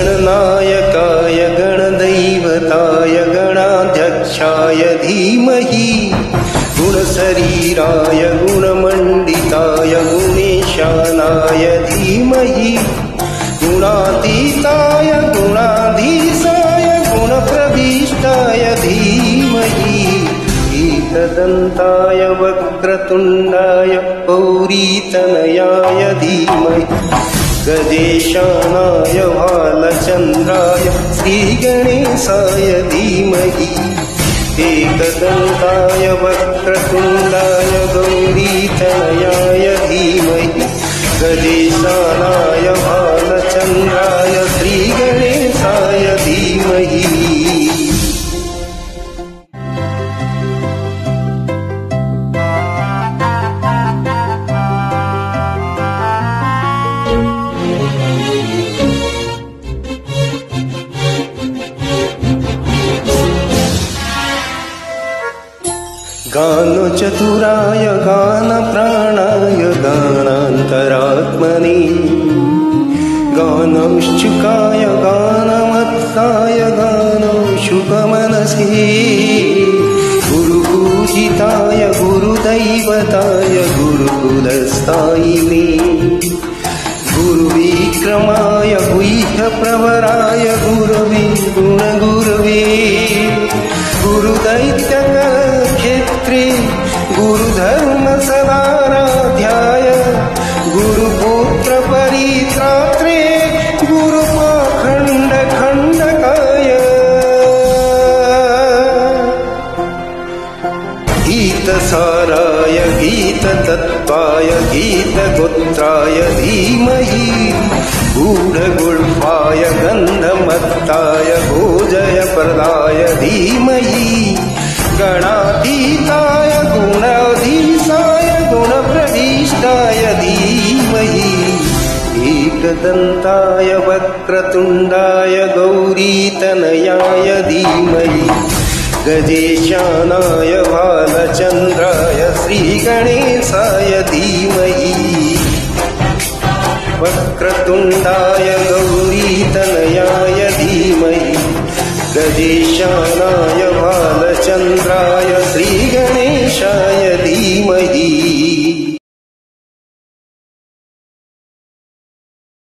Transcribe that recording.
गणनायकाय गणदैवताय गणाध्यक्षाय धीमहि गुणशरीराय गुणमण्डिताय गुणेशानाय धीमहि गुणातीताय गुणाधीशाय गुणप्रविष्टाय धीमहि एकदन्ताय वक्रतुण्डाय गौरीतनयाय धीमहि गजेशानाय भालचन्द्राय श्रीगणेशाय धीमहि एकदन्ताय वक्रतुण्डाय गौरीतनयाय धीमहि गजेशानाय भालचन्द्राय श्रीगणेशाय धीमहि। गानचतुराय गानप्राणाय गानान्तरात्मने गानौश्चुकाय गानमत्ताय गानौशुकमनसे गुरुपूजिताय गुरुदैवताय गुरुकुलस्थायिने गुरुविक्रमाय गुह्यप्रवराय गुरवे गुणगुरवे गुरुदैत्यक्षेत्रे गुरुधर्मसदाराध्याय गुरुपुत्र परित्रात्रे गुरुपाखण्डखण्डकाय गीतसाराय गीततत्त्वाय गीतगोत्राय धीमहि गूढगुल्फाय गन्धमत्ताय भोजयप्रदाय धीमहि गणातीताय गुणाधीशाय गुणप्रविष्टाय धीमहि एकदन्ताय वक्रतुण्डाय गौरीतनयाय धीमहि गजेशानाय भालचन्द्राय श्रीगणेशाय धीमहि वक्रतुण्डाय गौरीतनयाय धीमहि गजेशानाय भालचन्द्राय